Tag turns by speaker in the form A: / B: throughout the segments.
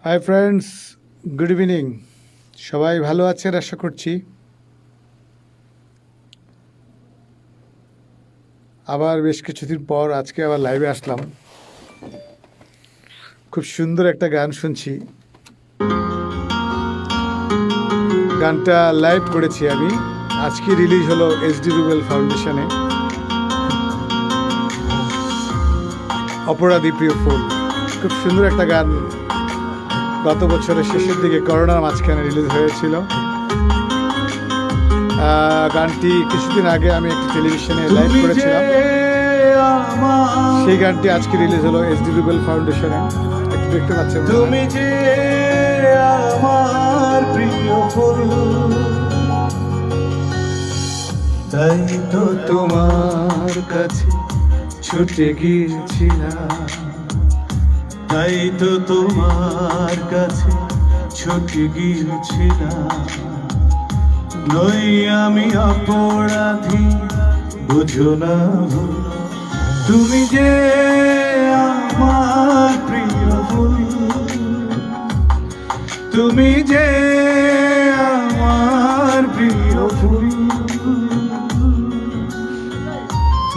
A: Hi friends, good evening. সবাই ভালো আছেন আশা করছি। আবার বেশ কিছুদিন পর আজকে আবার লাইভে আসলাম। খুব সুন্দর একটা গান শুনছি। গানটা লাইভ করেছি আমি, আজকে রিলিজ হলো এসডি রুবেল ফাউন্ডেশনে। অপরাধী প্রিয় ফুল, খুব সুন্দর একটা গান। গত বছরের শেষের দিকে করোনার মাঝখানে রিলিজ হয়েছিল। গানটি কিছুদিন আগে আমি একটি টেলিভিশনে লাইভ করেছিলাম। সেই গানটি আজকে রিলিজ হলো এসডি রুবেল ফাউন্ডেশনে। একটু দেখতে পাচ্ছেন,
B: তুমি যে আমার প্রিয় ফুল, তাই তো তোমার কাছে ছুটে গিয়েছিলাম, তাই তো তোমার কাছে ছুটে গিয়েছিলাম। নই আমি অপরাধী, বুঝো না ভুল, তুমি যে আমার প্রিয় ফুল, তুমি যে আমার প্রিয় ফুল।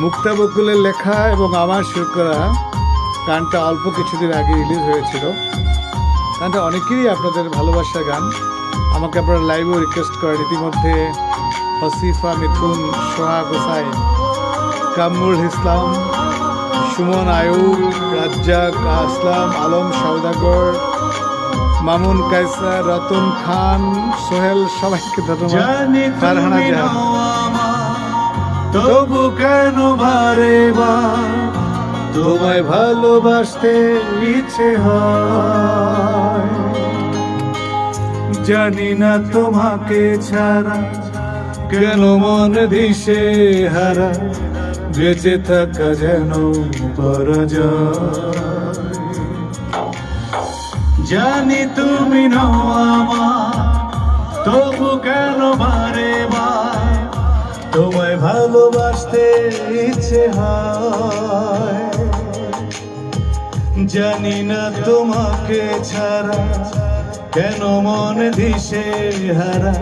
A: মুক্তা বকুলের লেখা এবং আমার সুর করা গানটা অল্প কিছুদিন আগে রিলিজ হয়েছিল। গানটা অনেকেরই আপনাদের ভালোবাসার গান। আমাকে আপনারা লাইভেও রিকোয়েস্ট করেন। ইতিমধ্যে হসিফা, মিথুন, সোহাগ হোসাইন, কামরুল ইসলাম, সুমন আয়ুব, রাজ্জাক, আসলাম, আলম সওদাগর, মামুন কায়সার, রতন খান, সোহেল, সবাইকে ধন্যবাদ। ফারহানা জাহান,
B: তবু কেন বারে বার তোমায় ভালোবাসতে ইচ্ছে হয়। জানি না তোমাকে ছাড়া কেন মন দিশে হারা, বেঁচে থাকা যেন পরাজয়। জানি তুমি নও আমার, তবু কেন বারে বার তোমায় ভালোবাসতে ইচ্ছে হয়। জানি না তোমাকে ছাড়া কেন মন দিশে হারা,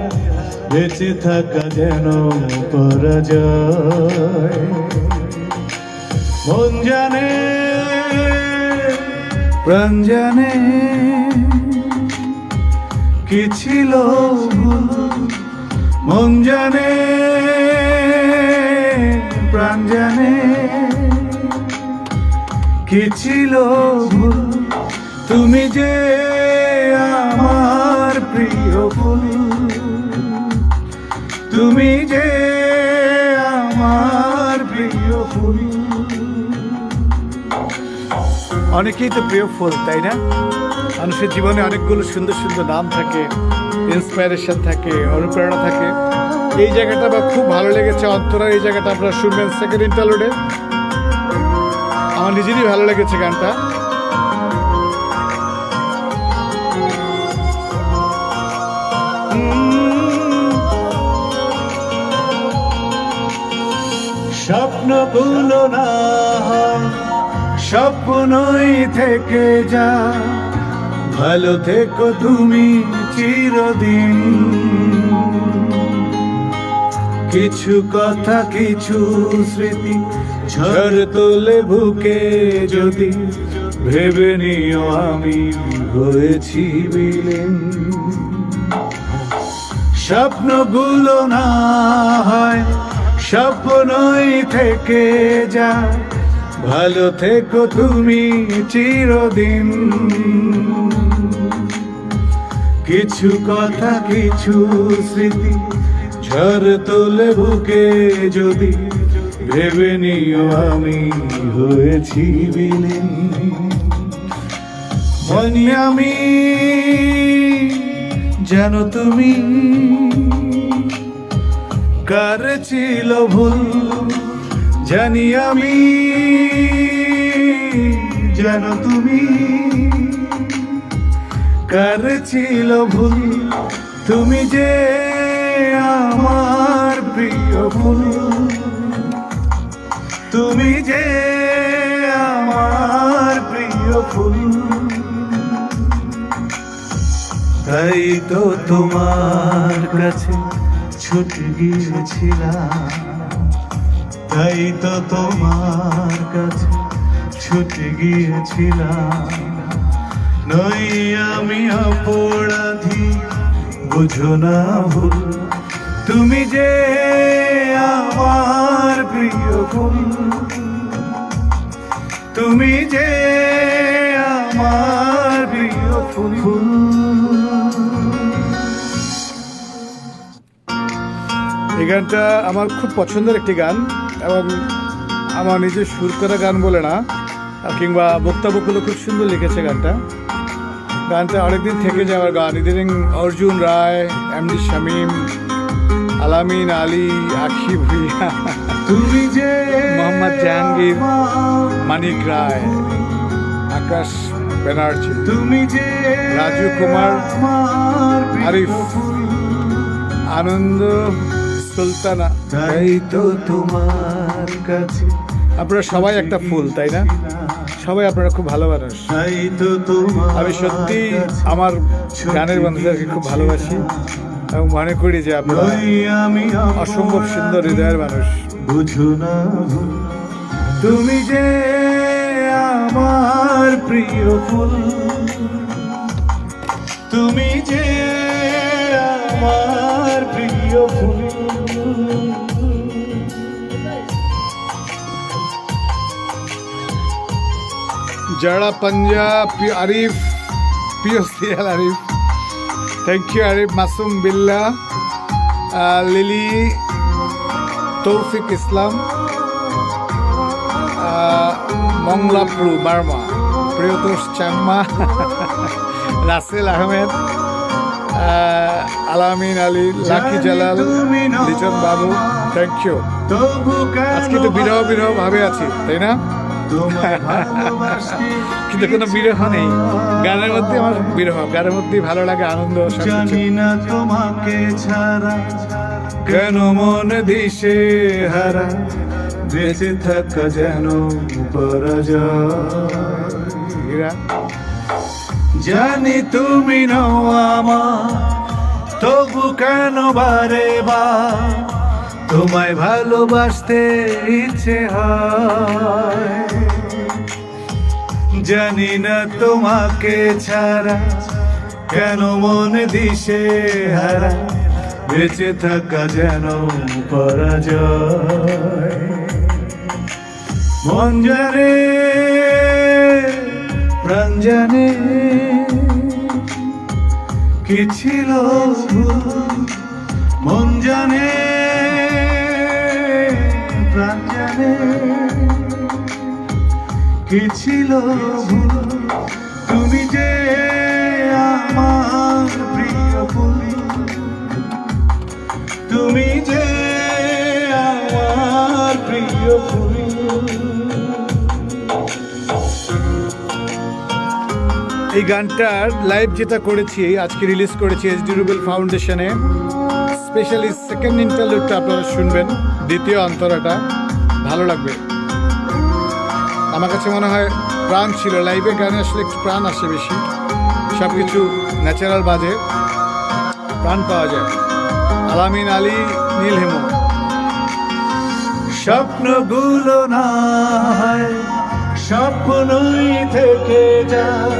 B: বেঁচে থাকা যেন পরাজয়। মন জানে প্রাণ জানে কি ছিল ভুল, মন জানে প্রাণ জানে কি ছিল ভুল। তুমি যে আমার প্রিয় ফুল, তুমি যে আমার প্রিয় ফুল।
A: অনেকেই তো প্রিয় ফুল, তাই না? মানুষের জীবনে অনেকগুলো সুন্দর সুন্দর নাম থাকে, ইন্সপায়ারেশন থাকে, অনুপ্রেরণা থাকে। এই জায়গাটা আমার খুব ভালো লেগেছে। অন্তরা, এই জায়গাটা আপনারা শুনবেন সেকেন্ড ইন্টারলুডে। আমার নিজেরই ভালো লেগেছে গানটা।
B: স্বপ্নগুলো না হয় স্বপ্নই থেকে যা, ভালো থেকো তুমি চিরদিন। কিছু কথা কিছু স্মৃতি ঝড় তোলে বুকে যদি, ভেবে নিও আমি হয়েছি বিলীন। স্বপ্নগুলো না হয় স্বপ্নই থেকে যা, ভালো থেকো তুমি চিরদিন। কিছু কথা কিছু স্মৃতি ঝড় তোলে বুকে যদি, ভেবে নিও আমি হয়েছি বিলীন। মনে আমি জানো তুমি কার ছিল ভুল, জানি আমি জানো তুমি কার ছিল ভুল। তুমি যে আমার প্রিয় ফুল, তুমি যে ফুল, তাই তো তোমার কাছে ছুটে গিয়েছিলাম, তাই তো তোমার কাছে ছুটে গিয়েছিলাম। নই আমি অপরাধী, বুঝো না ভুল, তুমি যে আমার প্রিয় ফুল, তুমি যে আমার প্রিয় ফুল।
A: এই গানটা আমার খুব পছন্দের একটি গান এবং আমার নিজের সুর করা গান বলে না, কিংবা বক্তাবকুলও খুব সুন্দর লিখেছে গানটা। গানটা অনেকদিন থেকে যাওয়ার গান। ইদানিং অর্জুন রায়, এমডি শামীম, আলামিন আলী, আখি ভুইয়া,
B: তুমি যে
A: মোহাম্মদ জাহাঙ্গীর, মানিক রায়, আকাশ ব্যানার্জি,
B: তুমি যে
A: রাজু কুমার,
B: আমার প্রিয়
A: আরিফ,
B: ফুল,
A: আনন্দ, সুলতানা,
B: তাই তো তোমার কাছে
A: আপনারা সবাই একটা ফুল, তাই না? সবাই আপনারা খুব ভালো মানুষ।
B: তাই তো তোমার
A: আমি সত্যি
B: কাছে
A: আমার গানের বন্ধুদেরকে খুব ভালোবাসি এবং মনে করি যে আপনারা
B: নই আমি
A: অসম্ভব সুন্দর হৃদয়ের মানুষ।
B: বুঝো না ভুল, তুমি যে আমার প্রিয় ফুল, তুমি যে আমার প্রিয় ফুল।
A: যারা পাঞ্জাব, আরিফ, প্রিয় সিয়াল Arif, thank you Arif, Masum Billah, lily, তৌফিক ইসলাম, মংলাপ্রু বার্মা, প্রিয়তোষ চাংমা, রাসেল আহমেদ, আলামিন Ali, lucky Jalal, লিজন Babu, thank you.
B: তবু
A: আজকে তো বিরহ বিরহ ভাবে আছি, তাই না?
B: তোমায় ভালোবাসি,
A: কিন্তু কোনো বিরহ নেই গানের মধ্যে। আমার বিরহ গানের মধ্যেই ভালো লাগে, আনন্দ সবকিছু।
B: জানি না তোমাকে ছাড়া কেন মন দিশে হারা, বেঁচে থাকা যেন পরাজয়।
A: হীরা,
B: জানি তুমি নও আমার, তবু কেন বারে বার তোমায় ভালোবাসতে ইচ্ছে হয়। জানি না তোমাকে ছাড়া কেন মন দিশে হারা, বেঁচে থাকা যেন পরাজয়। মন জানে প্রাণ জানে কি ছিল ভুল, মন জানে প্রাণ জানে কি ছিল ভুল, তুমি যে আমার প্রিয় ফুল, তুমি যে আমার প্রিয় ফুল।
A: এই গানটার লাইভ যেটা করেছি, আজকে রিলিজ করেছি এসডি রুবেল ফাউন্ডেশনে, স্পেশালি সেকেন্ড ইন্টারলুডটা আপনারা শুনবেন, দ্বিতীয় অন্তরাটা ভালো লাগবে। আমার কাছে মনে হয় প্রাণ ছিল লাইভে, গানে আসলে একটু প্রাণ আসে বেশি, সব কিছু ন্যাচারাল বাজে, প্রাণ পাওয়া যায়। আলামিন আলী, নীল হেমো।
B: স্বপ্নগুলো না হয় স্বপ্নই থেকে যায়,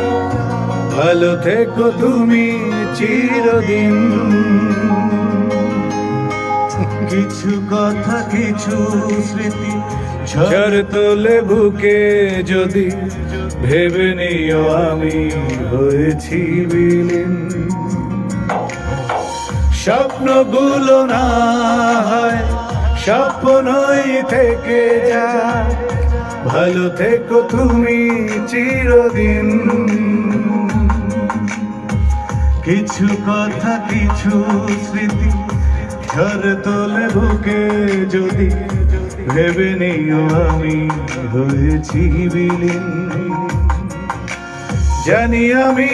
B: ভালো থেকো তুমি চিরদিন। কিছু কথা কিছু স্মৃতি ঝড় তোলে বুকে যদি, ভেবে নিও আমি হয়েছি বিলীন। স্বপ্নগুলো না হয় স্বপ্নই থেকে যায়, ভালো থেকো তুমি চিরদিন। কিছু কথা কিছু স্মৃতি ঝড় তোলে বুকে যদি, ভেবে নিও আমি হয়েছি বিলীন। জানি আমি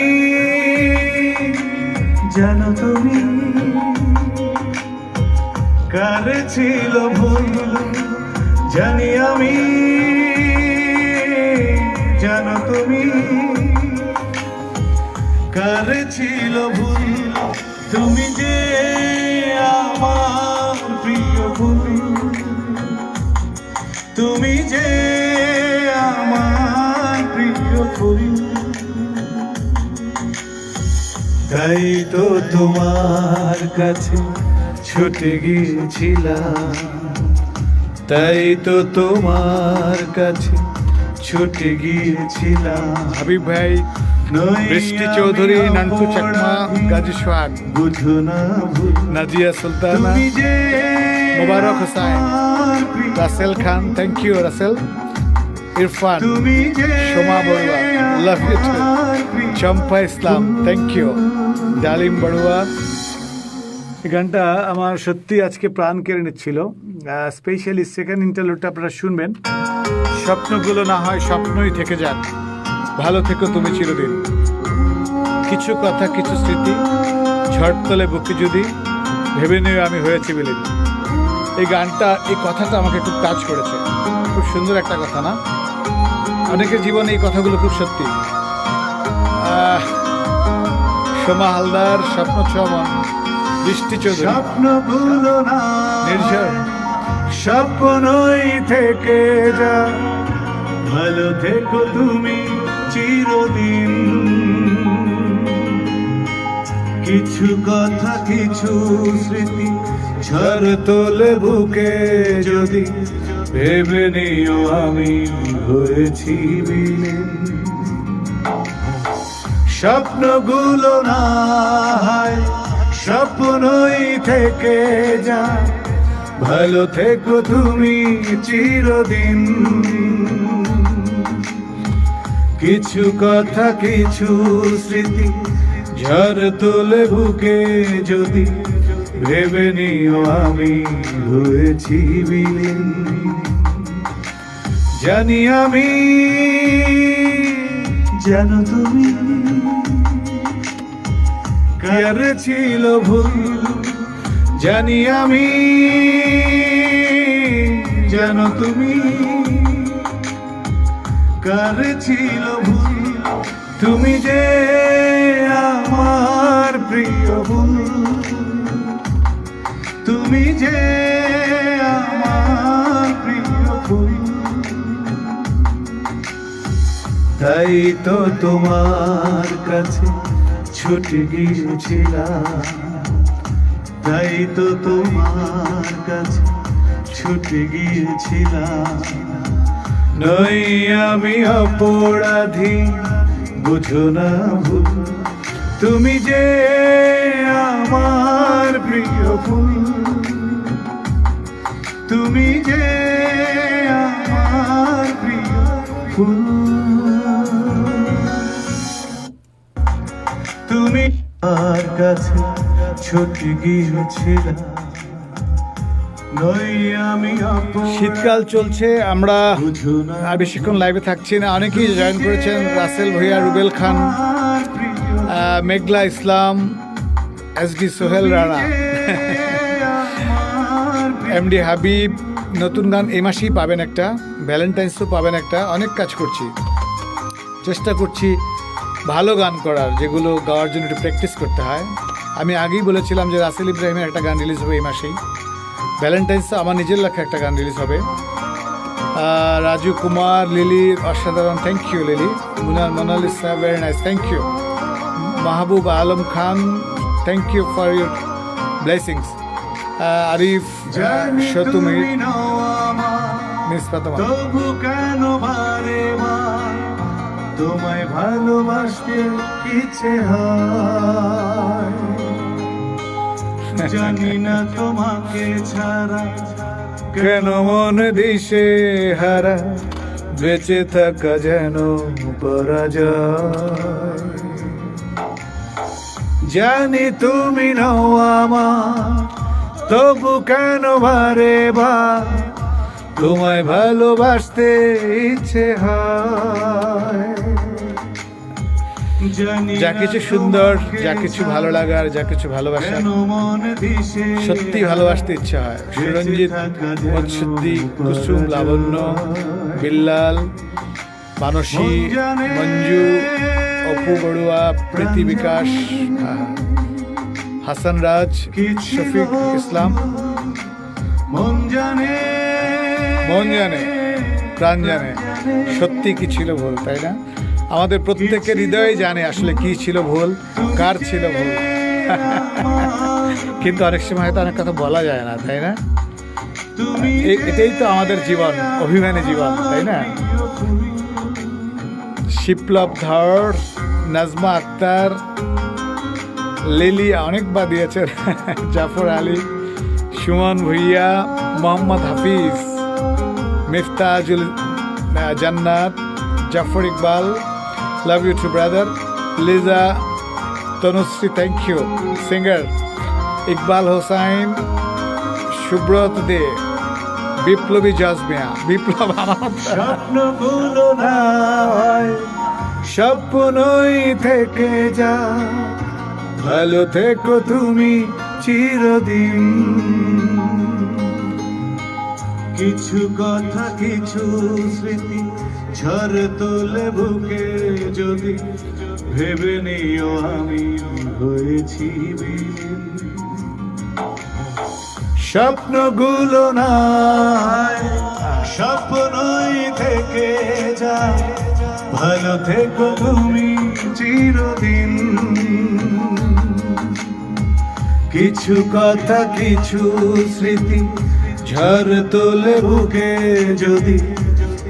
B: জানো তুমি কার ছিল ভুল, জানি আমি জানো তুমি কার ছিল ভুল তুমি যে আমার প্রিয় ফুল তুমি যে আমার প্রিয় ফুল তাই তো তোমার কাছে ছুটে গিয়েছিলাম তাই তো তোমার কাছে ছুটে গিয়েছিলাম
A: হাবিব ভাই, বৃষ্টি চৌধুরী, নান্টু চাকমা, গাজী সোহাগ,
B: বুঝো না ভুল
A: নাজিয়া সুলতানা,
B: তুমি যে
A: মোবারক হোসাইন, রাসেল খান, থ্যাংক ইউ রাসেল, ইরফান,
B: তুমি যে
A: Soma Barua, love you too, Champa Islam, thank you, Dalim Barua. এই গানটা আমার সত্যি আজকে প্রাণ কেড়ে নিচ্ছিল। স্পেশালি সেকেন্ড ইন্টারলুডটা আপনারা শুনবেন। স্বপ্নগুলো না হয় স্বপ্নই থেকে যাক, ভালো থেকো তুমি চিরদিন, কিছু কথা কিছু স্মৃতি, ঝড় তোলে বুকে যদি, ভেবে নিয়ে আমি হয়েছি বিলীন। এই গানটা, এই কথাটা আমাকে খুব টাচ করেছে। খুব সুন্দর একটা কথা না? অনেকের জীবনে এই কথাগুলো খুব সত্যি। সোমা হালদার, স্বপ্ন চমন, বৃষ্টি চৌধুরী,
B: স্বপ্নগুলো না
A: নির্ঝর,
B: স্বপ্নই থেকে যা, ভালো থেকো তুমি চিরদিন, কিছু কথা কিছু স্মৃতি ঝড় তোলে বুকে যদি, ভেবে নিও আমি হয়েছি বিলীন। স্বপ্নগুলো না হয় স্বপ্নই থেকে যা, ভালো থেকো তুমি চিরদিন, কিছু কথা কিছু স্মৃতি ঝড় তোলে বুকে যদি, ভেবে নিও আমি হয়েছি বিলীন। জানি আমি জানো তুমি কার ছিল ভুল, জানি আমি জানো তুমি কার ছিল ভুল, তুমি যে আমার প্রিয় ফুল, তুমি যে আমার প্রিয় ফুল, তাই তো তোমার কাছে ছুটে গিয়েছিলাম, তাই তো তোমার কাছে ছুটে গিয়েছিলাম। নই আমি অপরাধী, বুঝো না ভুল, তুমি যে আমার প্রিয় ফুল, তুমি যে আমার প্রিয় ফুল, তুমি আর কাছে ছুটে গিয়েছিলাম, নই আমি
A: শীতকাল চলছে, আমরা
B: বুঝো না
A: আর বেশিক্ষণ লাইভে থাকছি না। অনেকেই জয়েন করেছেন, রাসেল ভুঁইয়া, রুবেল খান, মেঘলা ইসলাম, এসডি সোহেল রানা, এমডি হাবিব। নতুন গান এই মাসেই পাবেন একটা, ভ্যালেন্টাইন্সও পাবেন একটা। অনেক কাজ করছি, চেষ্টা করছি ভালো গান করার, যেগুলো গাওয়ার জন্য একটু প্র্যাকটিস করতে হয়। আমি আগেই বলেছিলাম যে রাসেল ইব্রাহিমের একটা গান রিলিজ হবে এই মাসেই। ভ্যালেন্টাইন্সে আমার নিজের লেখা একটা গান রিলিজ হবে। রাজু কুমার, লিলি অসাধারণ, thank you Lily. Monalisa, very nice, thank you. Mahbub Alam Khan, thank you for your blessings. Arif, সতুমি, মিস ফাতেমা,
B: তবু কেন বারে বার তোমায় ভালোবাসতে ইচ্ছে হয়, জানি না তোমাকে ছাড়া
A: কেন মন দিশে হারা, বেঁচে থাকা যেন পরাজয়।
B: জানি তুমি নও আমার, তবু কেন বারে বার তোমায় ভালোবাসতে ইচ্ছে হয়, জানি
A: যা কিছু সুন্দর, যা কিছু ভালো লাগার, যা কিছু ভালোবাসা,
B: কেন মন দিশে
A: সত্যি ভালোবাসতে ইচ্ছা হয়। সুরঞ্জিত, মৎসুদ্দি, কুসুম, লাবণ্য, বিল্লাল, মানসী, মঞ্জু, অপু বড়ুয়া, প্রীতি বিকাশ, হাসান রাজ, শফিক ইসলাম,
B: মন জানে
A: মন জানে প্রাণ জানে সত্যি কি ছিল ভুল, তাই না? আমাদের প্রত্যেকের হৃদয় জানে আসলে কি ছিল ভুল, কার ছিল ভুল। কিন্তু অনেক সময় হয়তো অনেক কথা বলা যায় না, তাই না? এটাই তো আমাদের জীবন, অভিমানী জীবন, তাই না? শিপলব ধর, নাজমা আক্তার, লিলি অনেকবার দিয়েছেন, Zafar Ali, Suman Bhuiyan, Mohammad Hafiz, Miftajul Jannat, Jafar Iqbal, love you too brother, Liza, Tanushree, thank you, singer Iqbal Hossain, Subrata De, Biplobi Jojmiya, বিপ্লব আমার
B: স্বপ্নগুলো না হয় স্বপ্নই থেকে যা, ভালো থেকো তুমি চিরদিন। কিছু কথা কিছু স্মৃতি ঝড় তোলে বুকে যদি, ভেবে নিও আমি হয়েছি বিলীন। স্বপ্নগুলো না হয় স্বপ্নই থেকে যায়, ভালো থেকো তুমি চিরদিন। কিছু কথা কিছু স্মৃতি ঝড় তোলে বুকে যদি,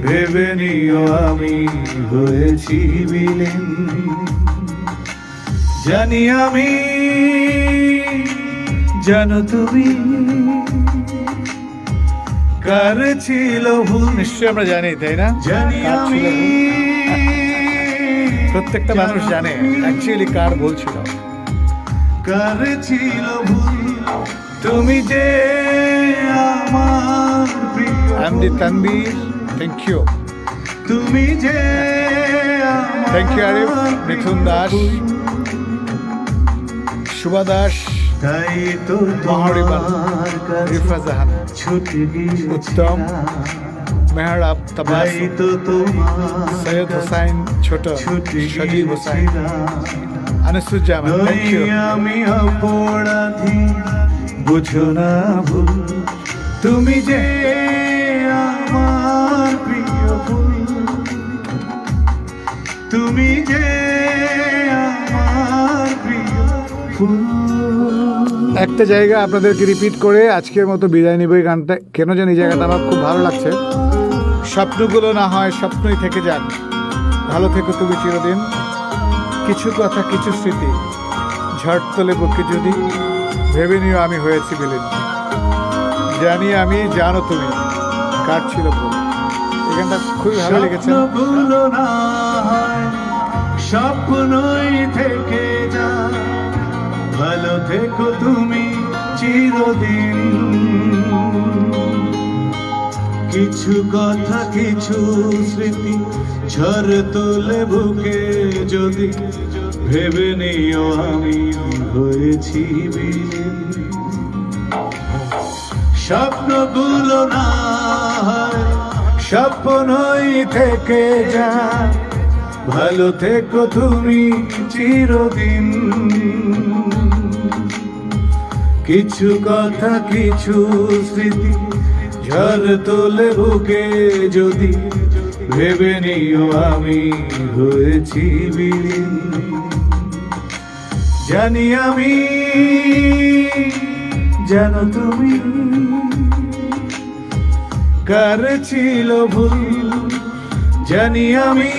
B: ভেবে নিও আমি হয়েছি বিলীন। জানি আমি জানো তুমি কার ছিল ভুল,
A: নিশ্চয়ই আমরা জানি, তাই না?
B: জানি
A: কার
B: আমি
A: ছিল ভুল? প্রত্যেকটা মানুষ জানে অ্যাকচুয়ালি কার ভুল ছিল।
B: কার ছিল ভুল, তুমি যে আমার প্রিয়,
A: এমডি তানবীর, থ্যাংক ইউ,
B: তুমি যে
A: থ্যাংক ইউ আরিফ, মিথুন দাস, শুভা দাস,
B: তাই তো
A: মহারিবাল,
B: তোমার কাছে
A: রিফা জাহান,
B: ছুটে
A: উত্তম,
B: গিয়েছিলাম।
A: মেহরাব, তাবাস,
B: তাই তো তোমার
A: সৈয়দ হোসাইন ছোট,
B: ছুটে
A: সজীব হোসাইন,
B: গিয়েছিলাম।
A: Anisuzzaman, thank you.
B: আমি অপরাধী বুঝো না ভুল, তুমি যে আমার প্রিয় ফুল, তুমি যে আমার প্রিয় ফুল।
A: একটা জায়গা আপনাদেরকে রিপিট করে আজকের মতো বিদায় নিব। এই গানটা কেন জানি এই জায়গাটা আমার খুব ভালো লাগছে। স্বপ্নগুলো না হয় স্বপ্নই থেকে যাক, ভালো থেকো তুমি চিরদিন। কিছু কথা কিছু স্মৃতি ঝড় তোলে বুকে যদি, ভেবে নিও আমি হয়েছি বিলীন। জানি আমি জানো তুমি কার ছিল ভুল। এই গানটা খুবই ভালো লেগেছে।
B: স্বপ্নগুলো না হয় স্বপ্নই থেকে যা, ভালো থেকো তুমি চিরদিন। কিছু কথা কিছু স্মৃতি ঝড় তোলে বুকে যদি, ভেবে নিও আমি হয়েছি বিলীন। স্বপ্নগুলো না হয় স্বপ্নই থেকে যা, ভালো থেকো তুমি চিরদিন। কিছু কথা কিছু স্মৃতি ঝড় তোলে বুকে যদি, ভেবে নিও আমি হয়েছি বিলীন। জানি আমি জানো তুমি কার ছিল ভুল, জানি আমি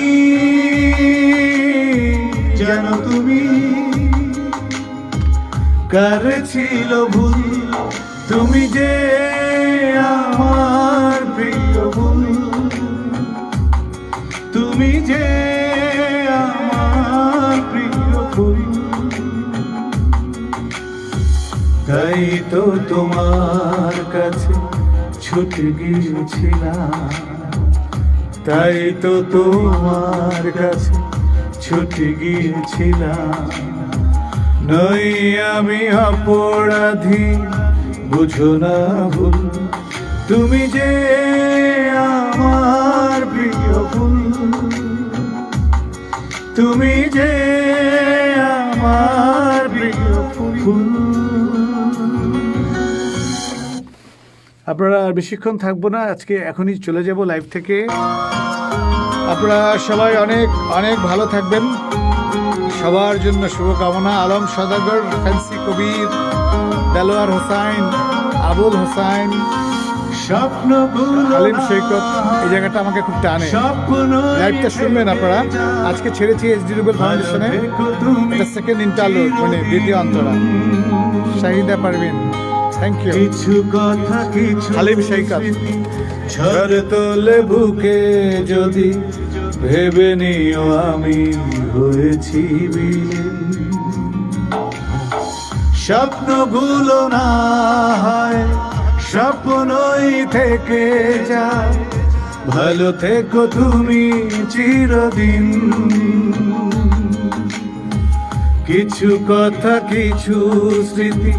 B: জানো তুমি কার ছিল ভুল, তুমি যে আমার প্রিয় ভুল, তুমি যে আমার প্রিয় ফুল। তাই তো তোমার কাছে ছুটে গিয়েছিলাম, তাই তো তোমার কাছে ছুটে গিয়েছিলাম। নই আমি অপরাধী বুঝো না ভুল, তুমি যে আমার প্রিয় ফুল, তুমি যে আমার প্রিয় ফুল।
A: আপনারা আর বেশিক্ষণ থাকবো না, আজকে এখনই চলে যাব লাইভ থেকে। আপনারা সবাই অনেক অনেক ভালো থাকবেন, সবার জন্য শুভকামনা। আলম সদাগর, ফ্যান্সি কবির, দেলোয়ার হোসাইন, আবুল হোসাইন, হালিম সৈকত, এই জায়গাটা আমাকে খুব টানে। লাইভটা শুনবেন আপনারা। আজকে ছেড়েছি এসডি রুবেল ফাউন্ডেশনে, এটা সেকেন্ড ইন্টারলুড, মানে দ্বিতীয় অন্তরা। Shahida Parvin, thank you.
B: কিছু কথা কিছু
A: হালিম সৈকত,
B: ঝড় তোলে বুকে যদি ভেবে নিও আমি হয়েছি বিলীন। স্বপ্নগুলো না হয় স্বপ্নই থেকে যায়, ভালো থেকো তুমি চিরদিন। কিছু কথা কিছু স্মৃতি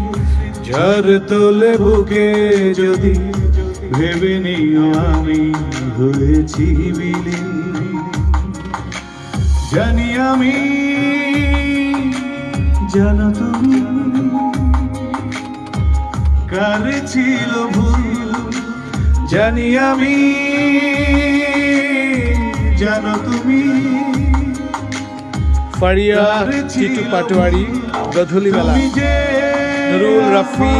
B: ঝড় তোলে বুকে যদি ভেবে নিও আমি হয়েছি বিলীন। জানি আমি, জানো তুমি কার ছিল ভুল। জানি আমি, জানো তুমি
A: ফারিয়া, টিটু পাটোয়ারি, গধূলি বেলা, নুরুল রফি,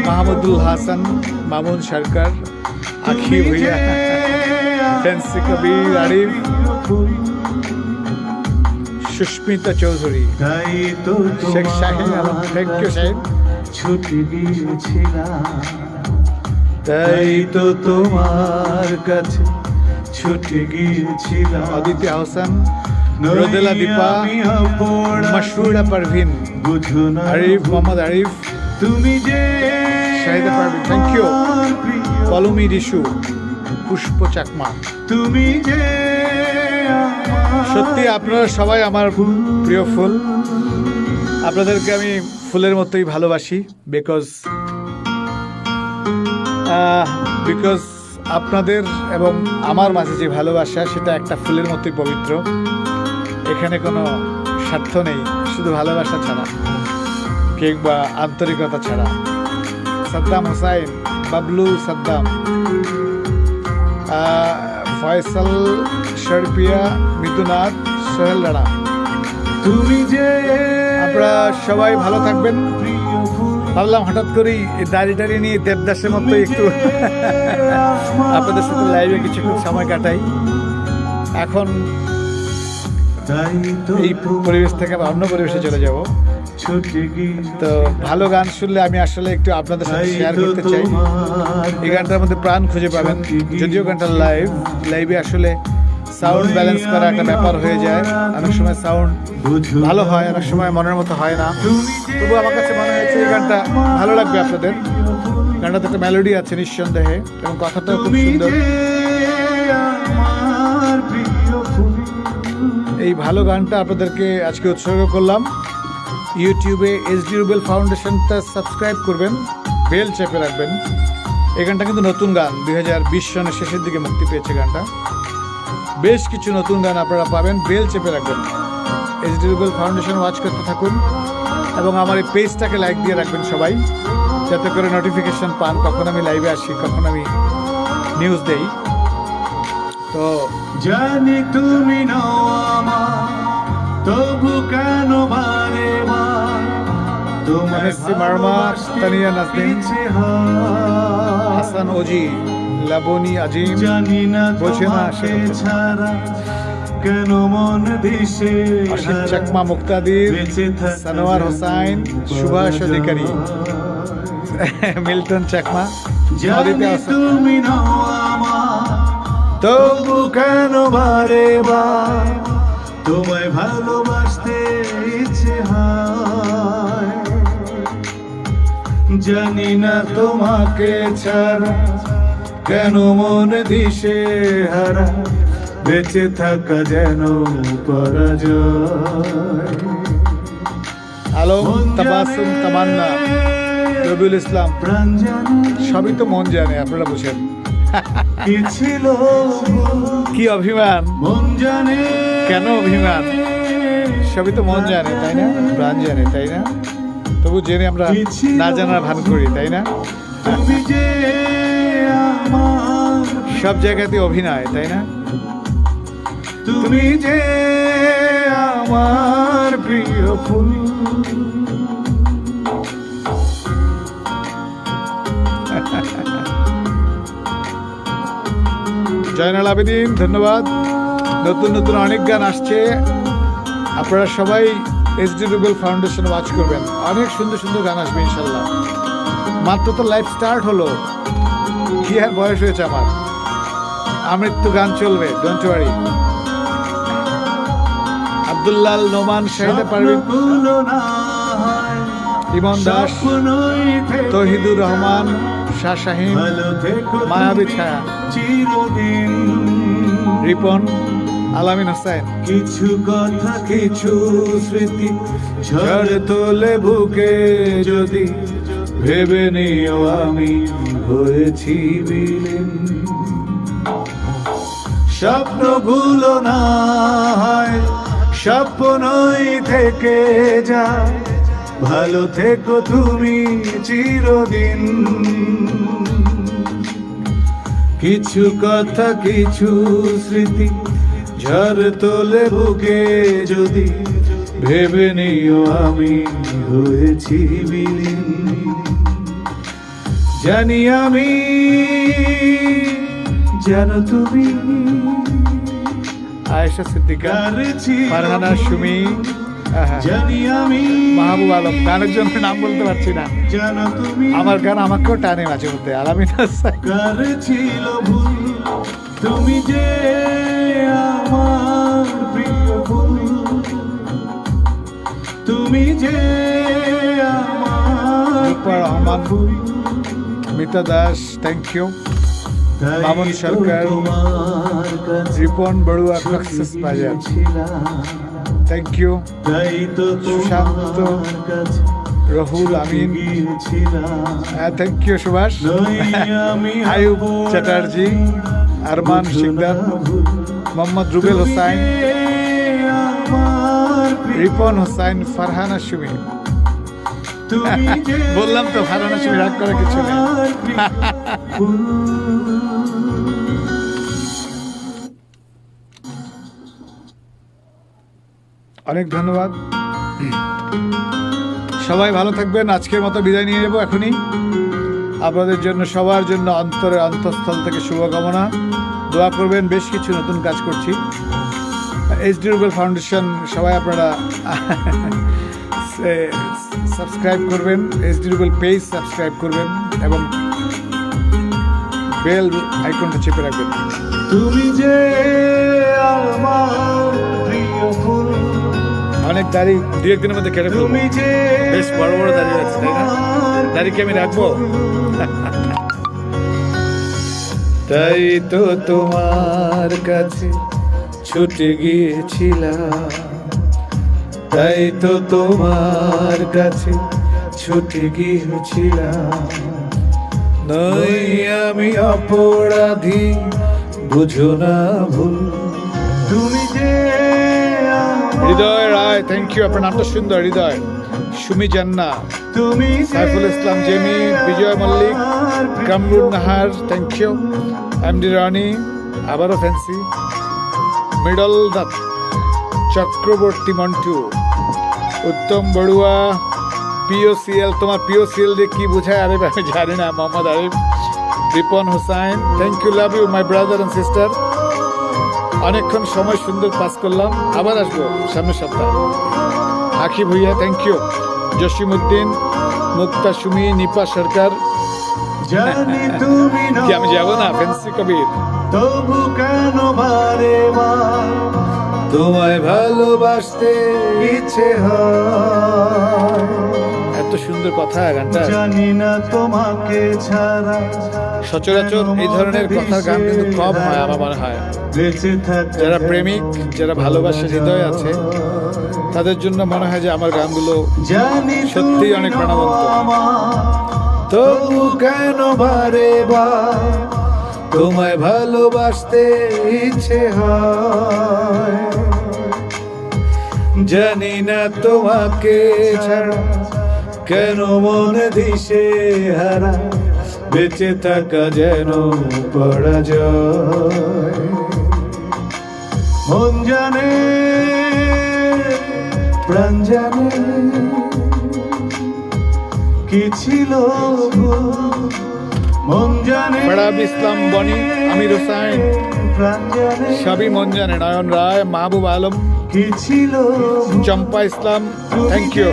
A: মাহমুদুল হাসান, মামুন সরকার, আখি ভুইয়া, ফ্যান্সি কবির, আরিফ, সুস্মিতা চৌধুরী,
B: তাই তো
A: শেখ শাহিন আলম, থ্যাংক ইউ শাহিন।
B: ছুটে গিয়েছিলাম, তাই তো তোমার কাছে ছুটে গিয়েছিলাম।
A: অদিতি আহসান, রোদেলা দীপা, মাশরুরা পারভিন,
B: বুঝো না
A: আরিফ, মোহাম্মদ আরিফ,
B: তুমি যে
A: শাহিদা পারভিন, থ্যাংক ইউ।
B: আমার প্রিয়,
A: কলমি রিশু, পুষ্প চাকমা,
B: তুমি যে আমার
A: সত্যি আপনারা সবাই আমার প্রিয় ফুল। আপনাদেরকে আমি ফুলের মতোই ভালোবাসি, বিকজ আপনাদের এবং আমার মাঝে যে ভালোবাসা, সেটা একটা ফুলের মতোই পবিত্র। এখানে কোনো স্বার্থ নেই, শুধু ভালোবাসা ছাড়া কিংবা আন্তরিকতা ছাড়া। সাদ্দাম হোসাইন, বাবলু সাদ্দাম, ফয়সাল শরপিয়া, মিথুনাথ, সোহেল রানা,
B: তুমি যে
A: আপনারা সবাই ভালো থাকবেন।
B: প্রিয় ফুল।
A: ভাবলাম হঠাৎ করেই এই দাড়ি নিয়ে দেবদাসের মতো একটু আপনাদের সাথে লাইভে কিছুক্ষণ সময় কাটাই। এখন
B: তাই তো
A: এই পরিবেশ থেকে আবার অন্য পরিবেশে চলে যাব।
B: ছুটে গিয়ে
A: তো ভালো গান শুনলে আমি আসলে একটু আপনাদের সাথে শেয়ার করতে চাই। এই গানটার মধ্যে প্রাণ খুঁজে পাবেন। যদিও গানটা লাইভে আসলে সাউন্ড ব্যালেন্স করা একটা ব্যাপার হয়ে যায়। অনেক সময় সাউন্ড ভালো হয়, অনেক সময় মনের মতো হয় না। তবু আমার কাছে মনে হয়েছে এই গানটা ভালো লাগবে আপনাদের। গানটাতে একটা মেলোডি আছে নিঃসন্দেহে, এবং কথাটাও খুব সুন্দর।
B: আমার প্রিয় ফুল।
A: এই ভালো গানটা আপনাদেরকে আজকে উৎসর্গ করলাম। ইউটিউবে এসডি রুবেল ফাউন্ডেশনটা সাবস্ক্রাইব করবেন, বেল চেপে রাখবেন। এই গানটা কিন্তু নতুন গান, 2020 সনের শেষের দিকে মুক্তি পেয়েছে গানটা। বেশ কিছু নতুন গান আপনারা পাবেন, বেল চেপে রাখবেন। এসডি রুবেল ফাউন্ডেশন ওয়াচ করতে থাকুন এবং আমার এই পেজটাকে লাইক দিয়ে রাখবেন সবাই, যাতে করে নোটিফিকেশন পান কখন আমি লাইভে আসি, কখন আমি নিউজ দেই। তো
B: জানি তুমি নাও আমার, তবু কেন বারে বার তোমায়
A: এমএসসি মার্মা, তানিয়া নাজনীন,
B: ইচ্ছে হয়।
A: হাসান ওজি, লাবনী আজিম,
B: জানি না
A: বোঝে না
B: তোমাকে
A: সে।
B: ছাড়া কেন মন দিশে
A: অসিত
B: হারা।
A: চাকমা, মুক্তাদির,
B: বেঁচে থাকা
A: সানোয়ার হোসাইন, সুভাষ অধিকারী, মিল্টন চাকমা,
B: জানি
A: অদিতি আহসান।
B: তুমি নাও আমার, তবু কেন বারে বার তোমায় ভালোবাসতে ইচ্ছে হয়। জানি না তোমাকে ছাড়া কেন মন দিশে হারা, বেঁচে থাকা যেন পরাজয়।
A: আলম, তাবাসুম, তামান্না, রবিউল ইসলাম,
B: প্রাণ জানে
A: সবই তো মন জানে, আপনারা বুঝেন।
B: কি ছিল
A: কি অভিমান,
B: মন জানে
A: কেন অভিমান? সবই তো মন জানে, তাই না? প্রাণ জানে, তাই না? তবু জেনে আমরা না জানার ভান করি, তাই না?
B: তুমি যে আমার
A: সব জায়গাতে অভিনয়, তাই না?
B: তুমি যে আমার প্রিয় ফুল
A: জয়নাল আবেদিন, ধন্যবাদ। নতুন নতুন অনেক গান আসছে, আপনারা সবাই এসডি রুবেল ফাউন্ডেশন ওয়াচ করবেন। অনেক সুন্দর সুন্দর গান আসবে ইনশাল্লাহ। মাত্র তো লাইফ স্টার্ট হলো, কি আর বয়স হয়েছে আমার, আমৃত্যু গান চলবে, ডোন্ট ওয়ারি। আব্দুল্লাল, নোমান, শাহিদা পারভিন,
B: স্বপ্নগুলো না হয়
A: ইমন দাস,
B: স্বপ্নই থেকে
A: তৌহিদুর রহমান, শাহ শাহিন,
B: ভালো থেকো
A: মায়াবী
B: তুমি
A: ছায়া,
B: চিরদিন।
A: রিপন, আলামিন হোসেন।
B: কিছু কথা কিছু স্মৃতি ঝড় তোলে বুকে যদি ভেবে নিও আমি হয়েছি বিলীন। স্বপ্নগুলো না হয় স্বপ্নই থেকে যায়, ভালো থেকো তুমি চিরদিন। কিছু কথা কিছু স্মৃতি ঝড় তোলে বুকে যদি ভেবে নিও আমি হয়েছি বিলীন। জানি আমি জানো তুমি
A: আয়েশা সিদ্দিকা,
B: কার ছিল
A: ফারহানা সুমি,
B: জানি আমি
A: মাহবুব আলম। গানের জন্য নাম বলতে পারছি না,
B: জানো তুমি
A: আমার গান আমাকেও টানে মাঝে মধ্যে। আলামিন হোসেন,
B: কার ছিল ভুল তুমি যে আমার প্রিয় ফুল। তুমি যে আমার
A: রূপা রহমান,
B: ফুল।
A: Mita Das, thank you.
B: তাই
A: মামুন
B: তো
A: সরকার,
B: তোমার কাছে
A: রিপন বড়ুয়া, কক্সেস বাজার,
B: ছিলাম।
A: Thank you.
B: তাই তো
A: সুশান্ত,
B: তোমার কাছে
A: রহুল আমিন,
B: গিয়েছিলাম।
A: Thank you Subhash.
B: নই আমি
A: আয়ুব চ্যাটার্জি, আরমান শিকদার, মোহাম্মদ রুবেল হোসাইন,
B: আমার
A: রিপন হোসাইন, ফারহানা সুমি।
B: তুমি যে
A: বললাম তো ফারহানা সুমি রাগ করার কিছু নেই।
B: আমার প্রিয় ফুল।
A: অনেক ধন্যবাদ, সবাই ভালো থাকবেন। আজকের মতো বিদায় নিয়ে নেব এখনই। আপনাদের জন্য সবার জন্য অন্তরে অন্তঃস্থল থেকে শুভকামনা, দোয়া করবেন। বেশ কিছু নতুন কাজ করছি, এসডি রুবেল ফাউন্ডেশন, সবাই আপনারা সাবস্ক্রাইব করবেন, এসডি রুবেল পেজ সাবস্ক্রাইব করবেন এবং বেল আইকনটা চেপে রাখবেন।
B: তুমি যে আমার প্রিয় ফুল।
A: অনেক দাড়ি দু একদিনের মধ্যে কেটে ফেলবো,
B: তুমি যে
A: বেশ বড় বড় দাড়ি আছে, তাই না? দাড়ি কি আমি রাখবো? তাই তো তোমার কাছে ছুটে গিয়েছিলাম, তাই তো তোমার কাছে ছুটে গিয়েছিলাম। নই আমি অপরাধী, বুঝো না ভুল।
B: তুমি যে
A: হৃদয় রায়, থ্যাংক ইউ। আপনার নামটা সুন্দর, হৃদয়। সুমি জান্না,
B: তুমি
A: Saiful Islam Jemi, Bijoy Mallik, Kamrun Nahar, thank you. MD Rani, আবারও ফ্যান্সি, মিডল দাত, চক্রবর্তী মন্টু, উত্তম বড়ুয়া, পিওসিএল। তোমার পিওসিএল দিয়ে কি বোঝায় আরে আমি জানি না। Mohammad Arif, Ripon Hossain, thank you, love you my brother and sister. অনেকক্ষণ সময় সুন্দর পাস করলাম, আবার আসবো সামনের সপ্তাহে। আখি ভুইয়া, থ্যাংক ইউ। জসিম উদ্দিন, মুক্তা সুমি, নিপা সরকার।
B: জানি তুমি
A: কি আমি যাবো না? ফেন্সি কবির,
B: তবু কেন বারে বার
A: তোমায় ভালোবাসতে
B: ইচ্ছে হয়।
A: এত সুন্দর কথা গানটা।
B: জানি না তোমাকে ছাড়া
A: সচরাচর এই ধরনের কথার গান কিন্তু কম হয় আমার মনে হয়।
B: বেঁচে থাকা
A: যারা প্রেমিক, যারা ভালোবাসার হৃদয় আছে, তাদের জন্য মনে হয় যে আমার গানগুলো
B: জানি
A: সত্যিই অনেক প্রাণবন্ত।
B: তবু কেন বারে বার
A: তোমায় ভালোবাসতে ইচ্ছে হয়, জানি না তোমাকে ছাড়া কেন মনে দিশে হারা, বেঁচে থাকা যেন পরাজয়। মন জানে প্রাণ জানে কি ছিল মন জানে। ফরাব ইসলাম বনি, আমির হোসাইন, প্রাণ জানে সবই মন জানে, নয়ন রায়, মাহবুব আলম, কি ছিল চম্পা ইসলাম, থ্যাংক ইউ,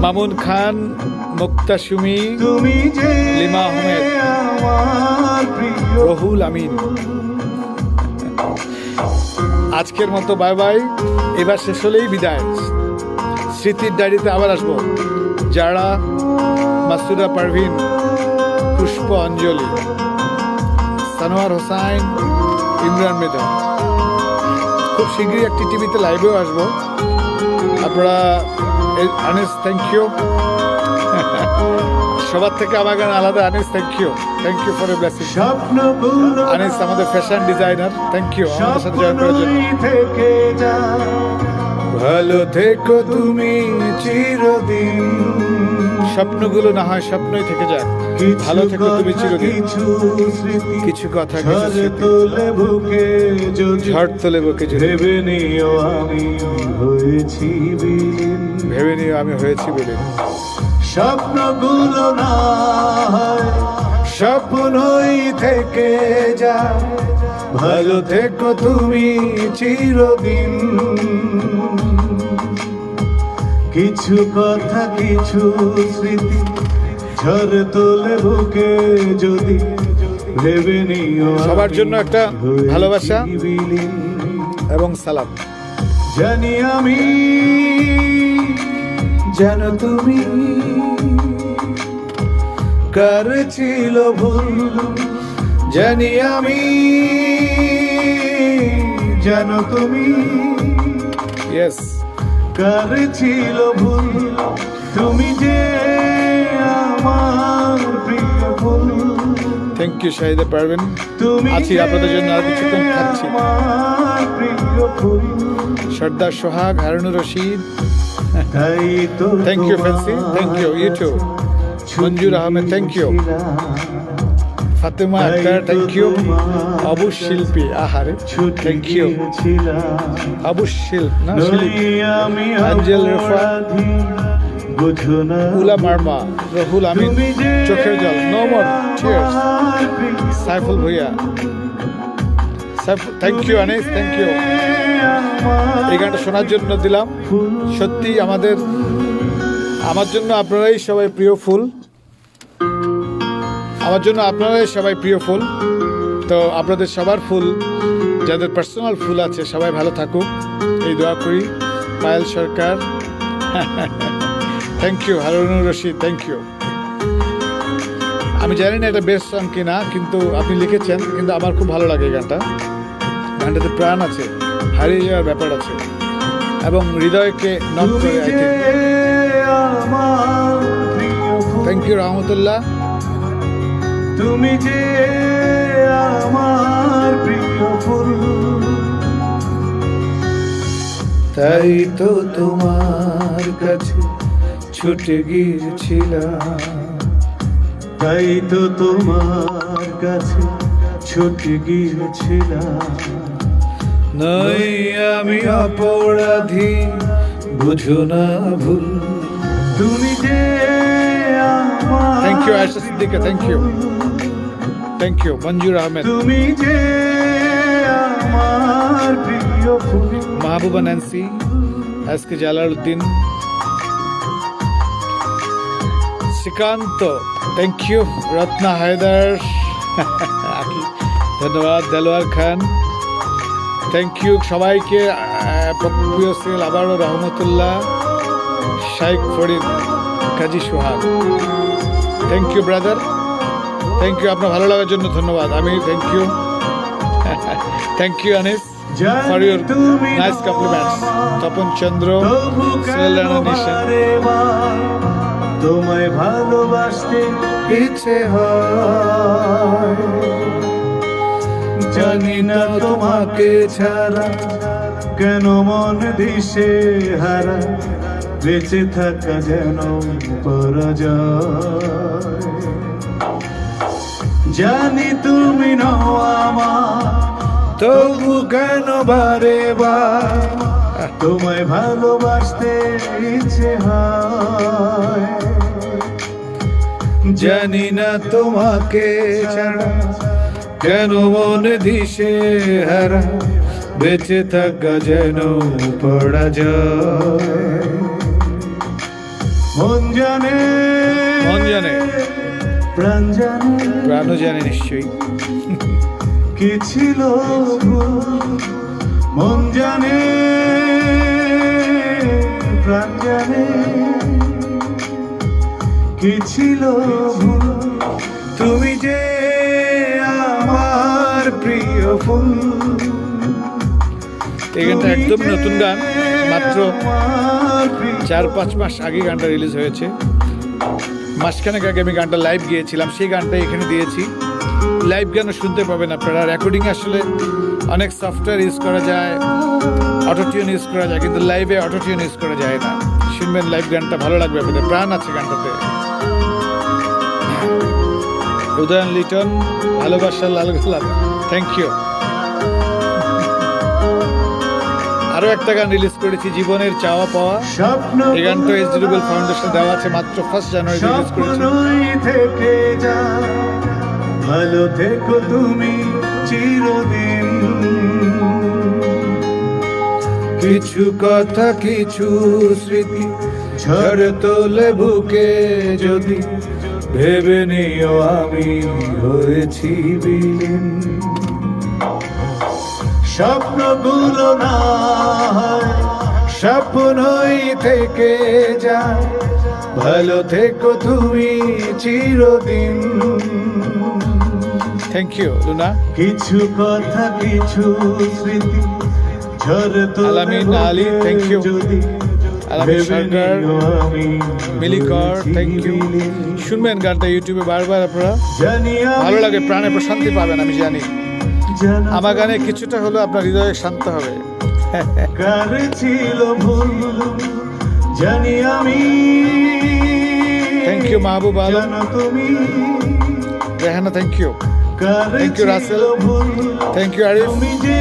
A: মামুন খান, মুক্তা সুমি, তুমি যে লিমা আহমেদ, রহুল আমিন। আজকের মতো বাই বাই, এবার শেষ হলেই বিদায়। স্মৃতির ডায়েরিতে আবার আসবো। যারা, মাসুদা পারভিন, পুষ্প অঞ্জলি, সানোয়ার হোসাইন, ইমরান মৃদা। খুব শীঘ্রই একটি টিভিতে লাইভেও আসবো। আপনারা, আনিস থ্যাংক ইউ, সবার থেকে আমার গান আলাদা। Anis thank you for a blessing. Anis আমাদের ফ্যাশন ডিজাইনার, থ্যাংক ইউ আমাদের সাথে জয়েন করার জন্য। ভালো থেকো তুমি চিরদিন, স্বপ্নগুলো না হয় স্বপ্নই থেকে যাক, ভালো থেকো তুমি চিরদিন। কিছু কথা ঝড় তোলে বুকে, ভেবে নিও আমি হয়েছি বিলীন। স্বপ্নগুলো না হয় স্বপ্নই থেকে যা, ভালো থেকো তুমি চিরদিন। কিছু কথা কিছু স্মৃতি ঝড় তোলে বুকে যদি, ভেবে নিও। সবার জন্য একটা ভালোবাসা এবং সালাম। জানি আমি যেন তুমি কার ছিল ভুল, জানি আমি যেন তুমি ইয়েস কার ছিল ভুল, তুমি যে আমার প্রিয় ফুল। থ্যাংক ইউ শাহিদা পারবেন, আছি আপনাদের জন্য আর কিছুক্ষণ থাকছি। Sardar Sohag, Harunur Rashid, thank you Fancy, thank you YouTube, Manjur Ahmed, thank you Fatema Akter, thank you Abu Shilpi, আহারে থ্যাংক ইউ আবু শিল্প না শিল্পী, আঞ্জেল রেফা, উলা মার্মা, রহুল আমিন, চোখের জল, no more tears, Saiful Bhuiyan, thank you Anis, thank you. এই গানটা শোনার জন্য দিলাম। সত্যি আমার জন্য আপনারাই সবাই প্রিয় ফুল, আমার জন্য আপনারাই সবাই প্রিয় ফুল। তো আপনাদের সবার ফুল, যাদের পার্সোনাল ফুল আছে, সবাই ভালো থাকুক এই দোয়া করি। Payel Sarkar, thank you. Harunur Rashid, thank you. আমি জানি না এটা বেস্ট সং কিনা, কিন্তু আপনি লিখেছেন, কিন্তু আমার খুব ভালো লাগে এই গানটা। গানটাতে প্রাণ আছে, হারিয়ে যাওয়ার ব্যাপার আছে এবং হৃদয়কে নক করে। আই থিঙ্ক থ্যাংক ইউ রহমতুল্লাহ। তুমি যে আমার প্রিয় ফুল, তাই তো তোমার কাছে ছুটে গিয়েছিলাম, তাই তো তোমার কাছে ছুটে গিয়েছিলাম। নই আমি অপরাধী, বুঝো না ভুল, তুমি যে আমার। Thank you Ayesha Siddika, thank you, thank you Manjur Ahmed, তুমি যে আমার প্রিয় ফুল। Mahbuba Nancy, SK Jalaluddin, Srikanta, thank you. Ratna Haider, ধন্যবাদ। দেলোয়ার খান, থ্যাংক ইউ সবাইকে। প্রিয় সেল আবারও Rahmatullah, Shaikh Farid, Kazi Sohag, thank you brother, thank you. আপনার ভালো লাগার জন্য ধন্যবাদ। আমি thank you, thank you Anis for your nice compliments. Tapan Chandra, Sohel Rana Nishan,
B: তোমায় ভালোবাসতে ইচ্ছে হয়, জানি না তোমাকে ছাড়া কেন মন দিশে হারা, বেঁচে থাকা যেন পরাজয়। জানি তুমি নও আমার, তবু কেন বারে বার তোমায় ভালোবাসতে ইচ্ছে হয়, জানি না তোমাকে ছাড়া কেন মন দিশে হারা, বেঁচে থাকা যেন পরাজয়। মন জানে,
A: মন জানে,
B: প্রাণ জানে,
A: প্রাণও জানে নিশ্চয়ই।
B: কি ছিল ভুল, মন জানে, প্রাণ জানে, কি ছিল ভুল, তুমি যে আমার প্রিয় ফুল।
A: এই গানটা একদম নতুন গান, মাত্র 4-5 মাস আগে গানটা রিলিজ হয়েছে। মাসখানেক আগে আমি গানটা লাইভ গিয়েছিলাম, সেই গানটা এখানে দিয়েছি। লাইভ গানও শুনতে পাবেন আপনারা। রেকর্ডিং আসলে অনেক সফটওয়্যার ইউজ করা যায়, অটোটিউন ইউজ করা যায়, কিন্তু লাইভে অটোটিউন ইউজ করা যায় না। শুনবেন লাইভ গানটা, ভালো লাগবে আপনাদের, প্রাণ আছে গানটাতে। উদয়ন লিটন, ভালোবাসার লাল গোলাপ, থ্যাংক ইউ। আরও একটা গান রিলিজ করেছি, জীবনের চাওয়া পাওয়া।
B: স্বপ্ন
A: এই গানটা এসডি রুবেল ফাউন্ডেশন দেওয়া আছে, মাত্র 1 জানুয়ারি রিলিজ করেছি।
B: স্বপ্নই থেকে যা, ভালো থেকো তুমি চিরদিন।
A: কিছু কথা, কিছু স্মৃতি ঝড় তোলে বুকে যদি,
B: ভেবে নিও আমি হয়েছি বিলীন। স্বপ্নগুলো না হয় স্বপ্নই থেকে যায়, ভালো থেকো তুমি চিরদিন।
A: Thank you Luna.
B: কিছু কথা, কিছু স্মৃতি ঝড় তোলে
A: আলামিন আলী,
B: বুকে
A: thank you.
B: যদি,
A: আলামিন
B: ভেবে
A: সরকার,
B: নিও আমি
A: মিলিকর,
B: হয়েছি
A: থ্যাংক ইউ।
B: বিলীন।
A: শুনবেন গানটা ইউটিউবে বারবার আপনারা,
B: জানি
A: ভালো
B: আমি
A: লাগে, প্রাণে প্রশান্তি পাবেন আমি জানি।
B: জানা
A: আমার গানে কিছুটা হলো আপনার হৃদয়ে শান্ত হবে।
B: কার ছিল ভুল, জানি আমি।
A: থ্যাংক ইউ মাহবুব আলম,
B: জানো তুমি
A: রেহানা, থ্যাংক ইউ।
B: কার
A: Thank you, Russell.
B: ছিল ভুল,
A: থ্যাংক ইউ আরিফ,
B: তুমি যে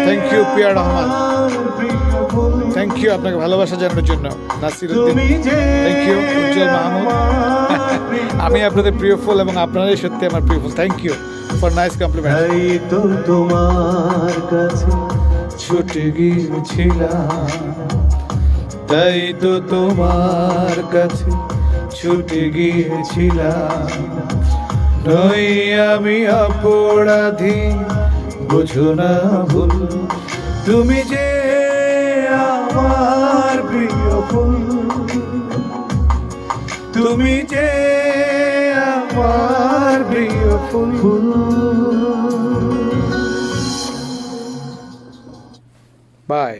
A: Thank you, পিয়া রহমান।
B: আমার প্রিয় ফুল।
A: থ্যাংক ইউ আপনাকে ভালোবাসা জানানোর জন্য নাসির উদ্দিন।
B: তুমি যে
A: থ্যাংক ইউ উজ্জ্বল মাহমুদ।
B: আমার প্রিয়
A: আমি আপনাদের প্রিয় ফুল এবং আপনারাই সত্যি আমার প্রিয় ফুল। Thank you for nice compliment.
B: তাই তো তোমার কাছে ছুটে গিয়েছিলাম, তাই তো তোমার কাছে ছুটে গিয়েছিলাম। নই আমি অপরাধী, বুঝো না ভুল, তুমি যে আমার প্রিয় ফুল, তুমি যে আমার প্রিয় ফুল।
A: বাই,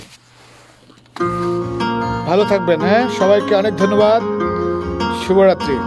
A: ভালো থাকবেন। হ্যাঁ, সবাইকে অনেক ধন্যবাদ, শুভরাত্রি।